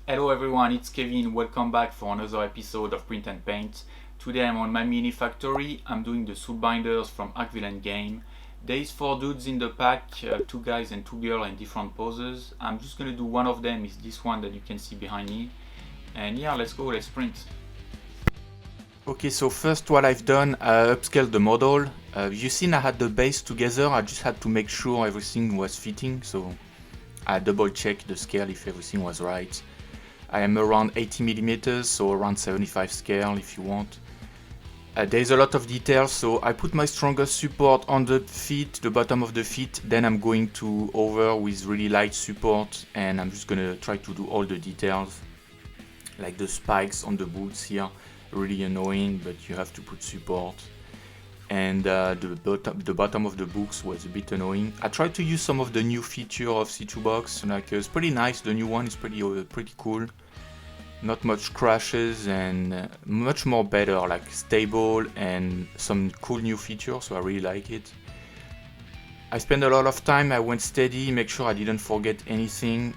Hello everyone, it's Kevin. Welcome back for another episode of Print and Paint. Today I'm on my mini factory. I'm doing the Soulbinders from Archvillain game. There is 4 dudes in the pack, 2 guys and 2 girls in different poses. I'm just gonna do one of them, is this one that you can see behind me. And yeah, let's go, let's print. Okay, so first what I've done, I upscaled the model. You seen I had the base together, I just had to make sure everything was fitting, so I double checked the scale if everything was right. I am around 80 millimeters, so around 75 scale if you want. There's a lot of details, so I put my strongest support on the feet, the bottom of the feet, then I'm going to over with really light support and I'm just gonna try to do all the details, like the spikes on the boots here, really annoying, but you have to put support. And the bottom of the books was a bit annoying. I tried to use some of the new feature of C2 Box, like it's pretty nice, the new one is pretty cool. Not much crashes and much more better, like stable and some cool new features, so I really like it. I spent a lot of time, I went steady, make sure I didn't forget anything.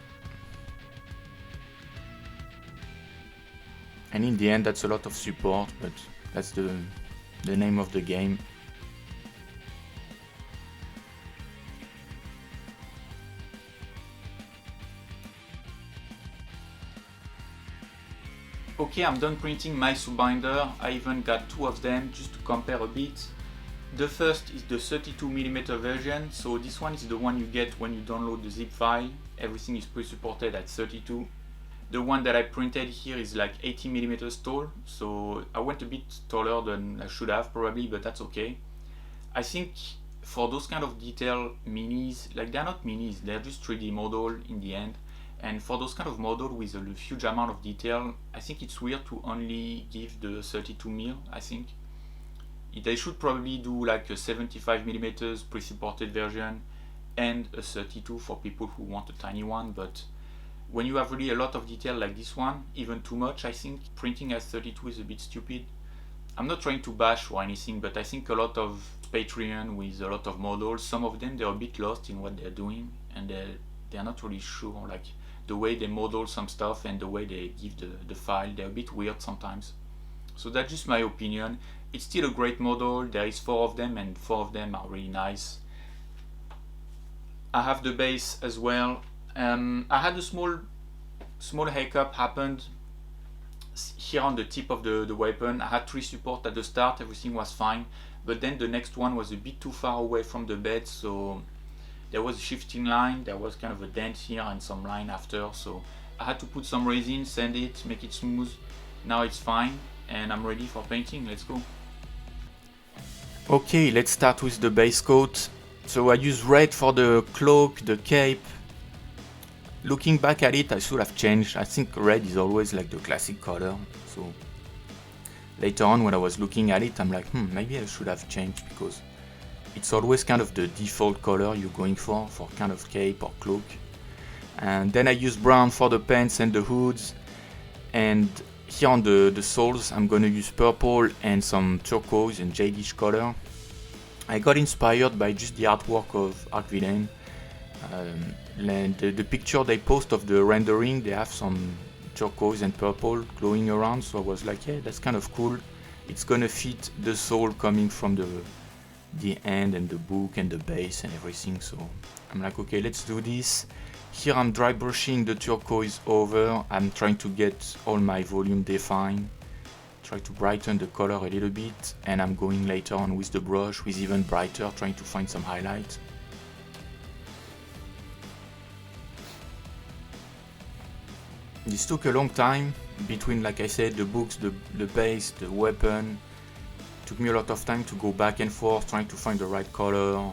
And in the end that's a lot of support, but that's the name of the game. Okay, I'm done printing my Soulbinder. I even got 2 of them just to compare a bit. The first is the 32mm version, so this one is the one you get when you download the zip file. Everything is pre-supported at 32. The one that I printed here is like 80mm tall, so I went a bit taller than I should have probably, but that's okay. I think for those kind of detail minis, like they're not minis, they're just 3D model in the end. And for those kind of model with a huge amount of detail, I think it's weird to only give the 32mm, I think. They should probably do like a 75mm pre-supported version and a 32 for people who want a tiny one, but when you have really a lot of detail like this one, even too much, I think printing at 32 is a bit stupid. I'm not trying to bash or anything, but I think a lot of Patreon with a lot of models, some of them they're a bit lost in what they're doing and they're not really sure, like the way they model some stuff and the way they give the file, they're a bit weird sometimes. So that's just my opinion. It's still a great model, there is 4 of them and 4 of them are really nice. I have the base as well. I had a small hiccup happened here on the tip of the weapon. I had 3 support at the start, everything was fine, but then the next one was a bit too far away from the bed, so there was a shifting line, there was kind of a dent here and some line after, so I had to put some resin, sand it, make it smooth. Now it's fine and I'm ready for painting, let's go. Okay, let's start with the base coat. So I use red for the cloak, the cape. Looking back at it, I should have changed. I think red is always like the classic color, so later on when I was looking at it, I'm like, maybe I should have changed because it's always kind of the default color you're going for kind of cape or cloak. And then I use brown for the pants and the hoods, and here on the soles I'm gonna use purple and some turquoise and jadish color. I got inspired by just the artwork of Archvillain. The picture they post of the rendering, they have some turquoise and purple glowing around, so I was like, yeah, that's kind of cool. It's gonna fit the sole coming from the end and the book and the base and everything, so I'm like, okay, let's do this. Here I'm dry brushing the turquoise over. I'm trying to get all my volume defined, try to brighten the color a little bit, and I'm going later on with the brush with even brighter, trying to find some highlights. This took a long time between, like I said, the books, the base, the weapon. It took me a lot of time to go back and forth trying to find the right color,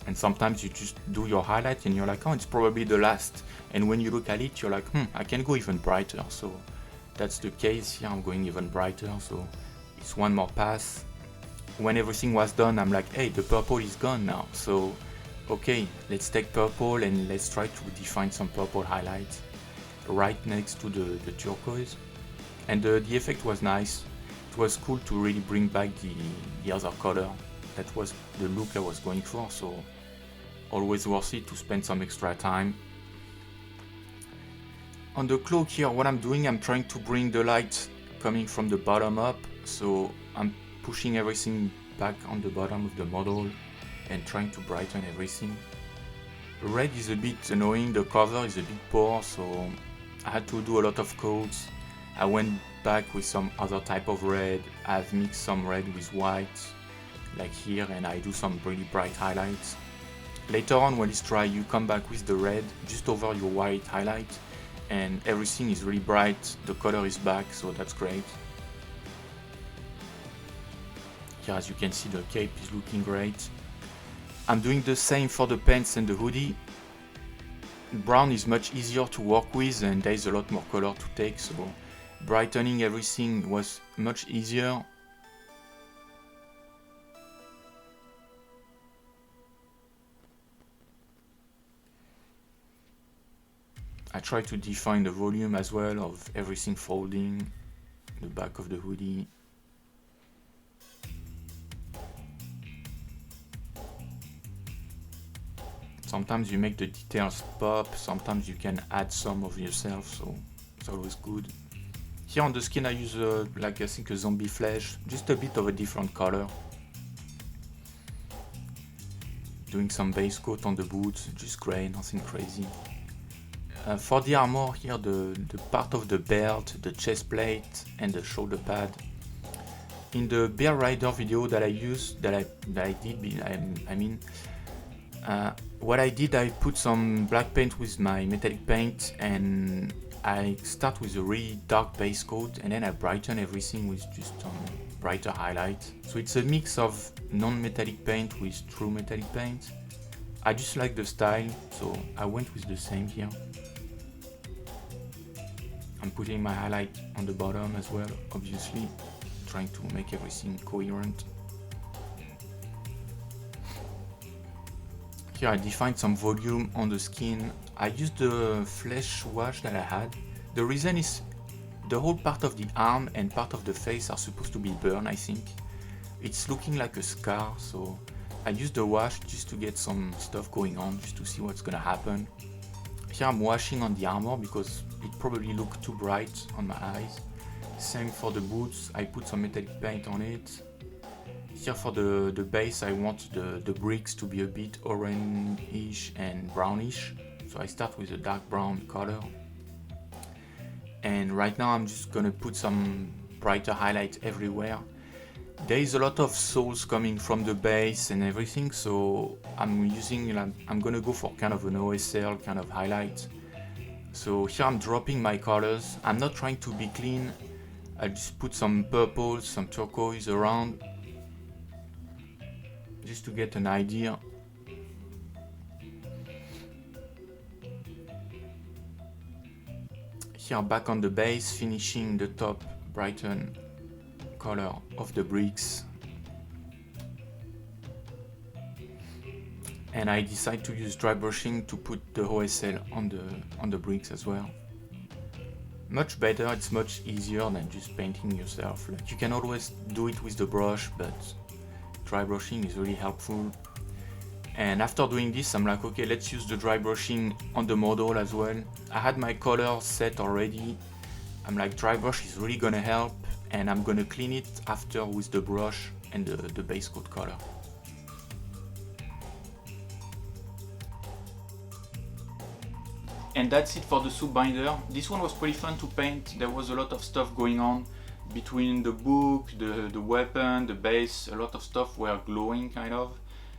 and sometimes you just do your highlight and you're like, oh, it's probably the last, and when you look at it you're like, I can go even brighter. So that's the case here, I'm going even brighter, so it's one more pass. When everything was done, I'm like, hey, the purple is gone now, so okay, let's take purple and let's try to define some purple highlights right next to the turquoise. And the effect was nice. It was cool to really bring back the other color. That was the look I was going for, so always worth it to spend some extra time. On the cloak here, what I'm doing, I'm trying to bring the light coming from the bottom up, so I'm pushing everything back on the bottom of the model and trying to brighten everything. Red is a bit annoying, the cover is a bit poor, so I had to do a lot of codes. I went back with some other type of red. I've mixed some red with white, like here, and I do some really bright highlights. Later on, when it's dry, you come back with the red just over your white highlight, and everything is really bright, the color is back, so that's great. Here, as you can see, the cape is looking great. I'm doing the same for the pants and the hoodie. Brown is much easier to work with and there is a lot more color to take, so brightening everything was much easier. I try to define the volume as well of everything folding, the back of the hoodie. Sometimes you make the details pop, sometimes you can add some of yourself, so it's always good. Here on the skin I use like I think a zombie flesh, just a bit of a different color. Doing some base coat on the boots, just grey, nothing crazy. For the armor here, the part of the belt, the chest plate and the shoulder pad. In the Bear Rider video that I did, I put some black paint with my metallic paint and I start with a really dark base coat and then I brighten everything with just some brighter highlight. So it's a mix of non-metallic paint with true metallic paint. I just like the style, so I went with the same here. I'm putting my highlight on the bottom as well, obviously, trying to make everything coherent. Here I defined some volume on the skin. I used the flesh wash that I had. The reason is the whole part of the arm and part of the face are supposed to be burned, I think. It's looking like a scar, so I used the wash just to get some stuff going on, just to see what's gonna happen. Here I'm washing on the armor because it probably looked too bright on my eyes. Same for the boots, I put some metallic paint on it. Here for the base I want the bricks to be a bit orange-ish and brownish. So I start with a dark brown color. And right now I'm just gonna put some brighter highlights everywhere. There is a lot of souls coming from the base and everything, so I'm gonna go for kind of an OSL kind of highlight. So here I'm dropping my colors. I'm not trying to be clean. I just put some purple, some turquoise around, just to get an idea. Here back on the base, finishing the top brighten color of the bricks. And I decide to use dry brushing to put the OSL on the bricks as well. Much better, it's much easier than just painting yourself. Like, you can always do it with the brush, but dry brushing is really helpful. And after doing this, I'm like, okay, let's use the dry brushing on the model as well. I had my color set already. I'm like, dry brush is really gonna help, and I'm gonna clean it after with the brush and the base coat color. And that's it for the Soulbinder. This one was pretty fun to paint. There was a lot of stuff going on between the book, the weapon, the base. A lot of stuff were glowing kind of.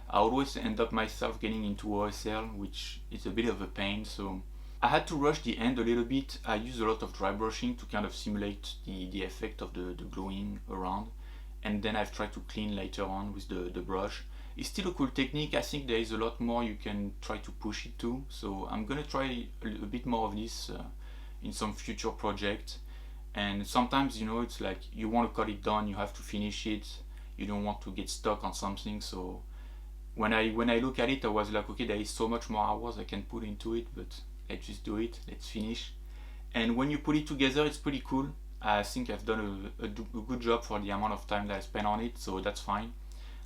I always end up myself getting into OSL, which is a bit of a pain, so I had to rush the end a little bit. I used a lot of dry brushing to kind of simulate the effect of the glowing around, and then I've tried to clean later on with the brush. It's still a cool technique. I think there is a lot more you can try to push it to, so I'm gonna try a bit more of this in some future project. And sometimes, you know, it's like you want to cut it done, you have to finish it, you don't want to get stuck on something. So when I look at it, I was like, okay, there is so much more hours I can put into it, but let's just do it, let's finish. And when you put it together, it's pretty cool. I think I've done a good job for the amount of time that I spent on it, so that's fine.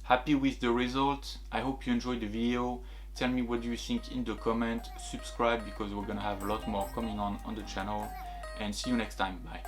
Happy with the result. I hope you enjoyed the video. Tell me what do you think in the comment, subscribe because we're gonna have a lot more coming on the channel, and see you next time. Bye.